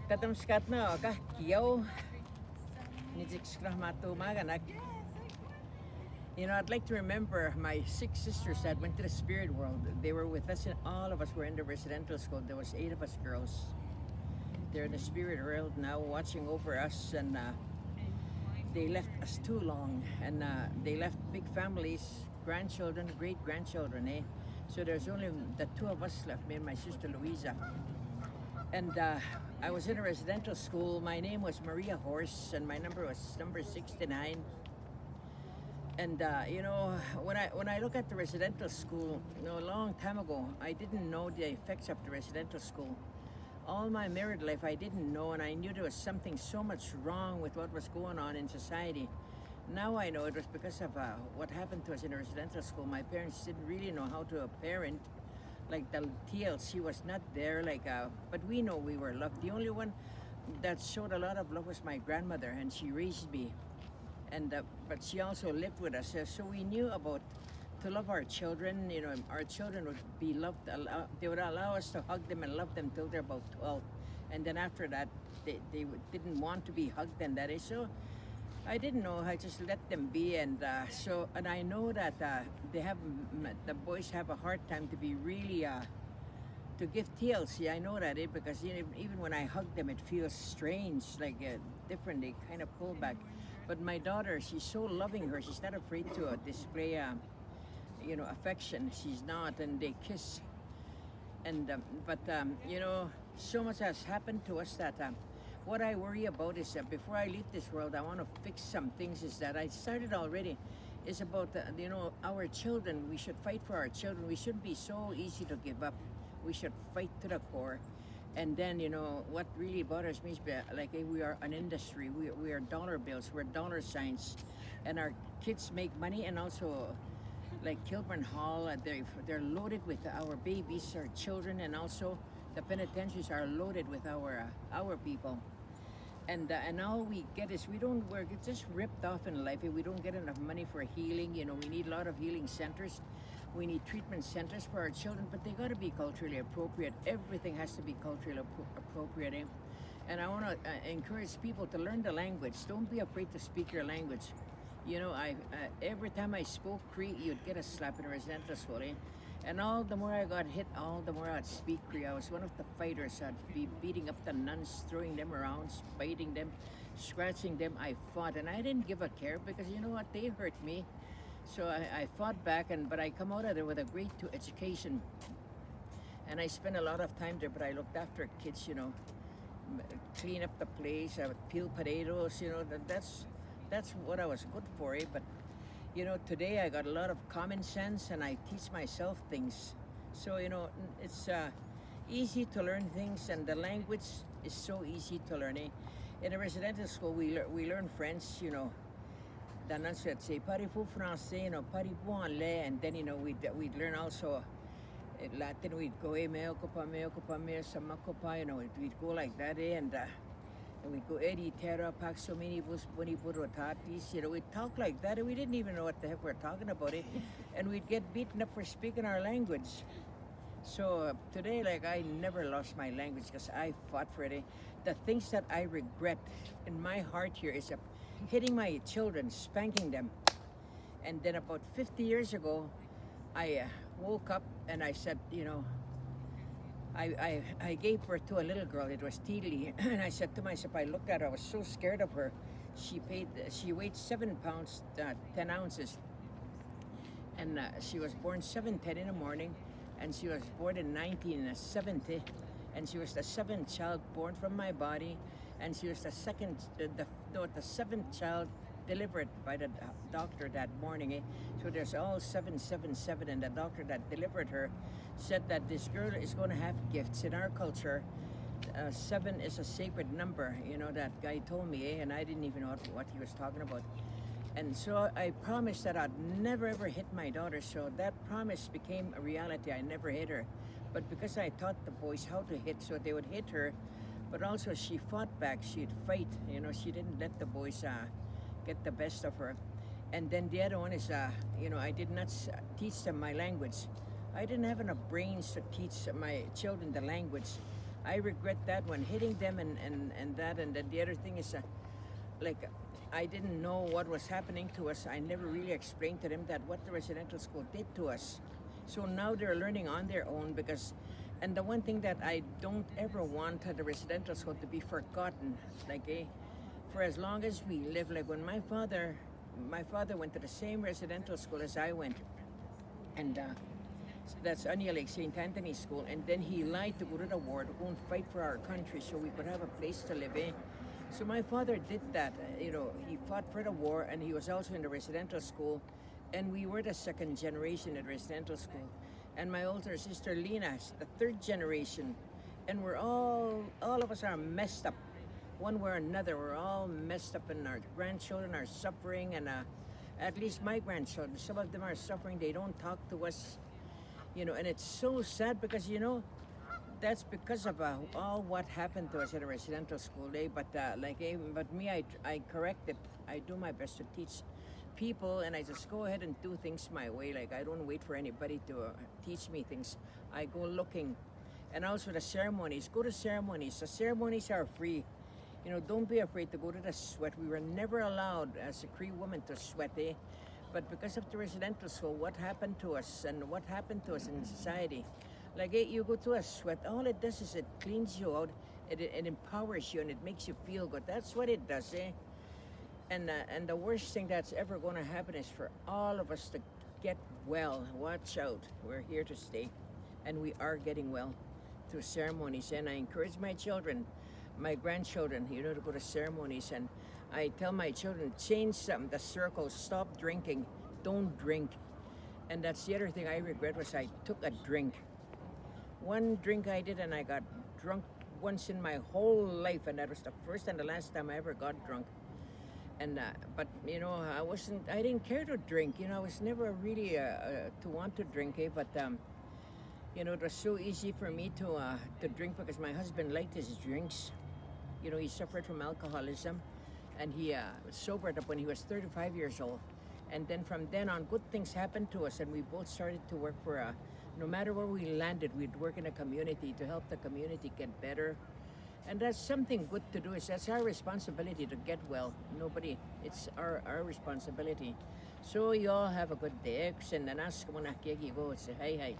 Tatamskat na ka kiyaw ni maganak. I'd like to remember my 6 sisters that went to the spirit world. They were with us, and all of us were in the residential school. There was 8 of us girls. They're in the spirit world now, watching over us, and they left us too long, and they left big families, grandchildren, great grandchildren, eh? So there's only the 2 of us left, me and my sister Louisa. And I was in a residential school. My name was Maria Horse, and my number was number 69. And when I look at the residential school, a long time ago, I didn't know the effects of the residential school. All my married life, I didn't know, and I knew there was something so much wrong with what was going on in society. Now I know it was because of what happened to us in a residential school. My parents didn't really know how to parent. Like the TLC was not there, but we know we were loved. The only one that showed a lot of love was my grandmother, and she raised me. And but she also lived with us, so we knew about to love our children. Our children would be loved. They would allow us to hug them and love them till they're about 12, and then after that, they didn't want to be hugged and that is so. I didn't know. I just let them be, and I know that the boys have a hard time to be really to give TLC. I know that because even when I hug them, it feels strange, like different. They kind of pull back. But my daughter, she's so loving her. She's not afraid to display, affection. She's not, and they kiss. And so much has happened to us that. What I worry about is that before I leave this world, I want to fix some things. Is that I started already. Is about our children. We should fight for our children. We shouldn't be so easy to give up. We should fight to the core. And then what really bothers me is we are an industry. We are dollar bills. We're dollar signs, and our kids make money. And also, like Kilburn Hall, they're loaded with our babies, our children, and also the penitentiaries are loaded with our people. And all we get is we're just ripped off in life. We don't get enough money for healing. We need a lot of healing centers. We need treatment centers for our children, but they got to be culturally appropriate. Everything has to be culturally appropriate. And I want to encourage people to learn the language. Don't be afraid to speak your language. Every time I spoke Cree, you'd get a slap in a residential school. And all the more I got hit, all the more I'd speak Cree. I was one of the fighters. I'd be beating up the nuns, throwing them around, biting them, scratching them. I fought, and I didn't give a care because you know what? They hurt me. So I fought back, but I come out of there with a great education. And I spent a lot of time there, but I looked after kids, clean up the place, I would peel potatoes, that's what I was good for, But today I got a lot of common sense, and I teach myself things. So, it's easy to learn things, and the language is so easy to learn. In a residential school, we learn French, The nuns would say, parlez-vous français, parlez-vous anglais, and then, we'd learn also Latin. We'd go, meo copa, samacopa, we'd go like that, and we'd go, Edi terra pax hominibus boniborotatis, we'd talk like that, and we didn't even know what the heck we're talking about, and we'd get beaten up for speaking our language. So today, I never lost my language because I fought for it. The things that I regret in my heart here is hitting my children, spanking them. And then about 50 years ago, I woke up and I said, I gave birth to a little girl. It was Teely. And I said to myself, I looked at her, I was so scared of her. She weighed 7 pounds, 10 ounces. And she was born 7:10 in the morning. And she was born in 1970. And she was the 7th child born from my body. And she was the 7th child delivered by the doctor that morning. So there's all 777, and the doctor that delivered her said that this girl is going to have gifts. In our culture, 7 is a sacred number. That guy told me, and I didn't even know what he was talking about. And so I promised that I'd never ever hit my daughter. So that promise became a reality. I never hit her. But because I taught the boys how to hit, so they would hit her. But also she fought back. She'd fight. She didn't let the boys get the best of her. And then the other one is, I did not teach them my language. I didn't have enough brains to teach my children the language. I regret that one, hitting them and that. And then the other thing is, like, I didn't know what was happening to us. I never really explained to them that what the residential school did to us. So now they're learning on their own because, and the one thing that I don't ever want the residential school to be forgotten, like, for as long as we live, like when my father went to the same residential school as I went, and that's Onion Lake St. Anthony School, and then he lied to go to the war to go and fight for our country so we could have a place to live in. So my father did that, he fought for the war, and he was also in the residential school, and we were the second generation at residential school. And my older sister Lena is the third generation, and we're all of us are messed up, one way or another. We're all messed up, and our grandchildren are suffering, and at least my grandchildren, some of them are suffering. They don't talk to us, and it's so sad because that's because of all what happened to us at a residential school. But me, I correct it. I do my best to teach people, and I just go ahead and do things my way. Like, I don't wait for anybody to teach me things. I go looking. And also the ceremonies. Go to ceremonies. The ceremonies are free. Don't be afraid to go to the sweat. We were never allowed as a Cree woman to sweat, But because of the residential school, what happened to us and what happened to us in society? Like, you go to a sweat, all it does is it cleans you out, it empowers you, and it makes you feel good. That's what it does, And the worst thing that's ever going to happen is for all of us to get well. Watch out. We're here to stay. And we are getting well through ceremonies. And I encourage my children, my grandchildren, to go to ceremonies. And I tell my children, change something. The circle, stop drinking. Don't drink. And that's the other thing I regret was I took a drink. One drink I did, and I got drunk once in my whole life. And that was the first and the last time I ever got drunk. And but I didn't care to drink. I was never really to want to drink, But it was so easy for me to drink because my husband liked his drinks. He suffered from alcoholism, and he sobered up when he was 35 years old. And then from then on, good things happened to us, and we both started to work for. No matter where we landed, we'd work in a community to help the community get better. And that's something good to do. That's our responsibility to get well. It's our responsibility. So you all have a good day. And then ask when I go, say, hey.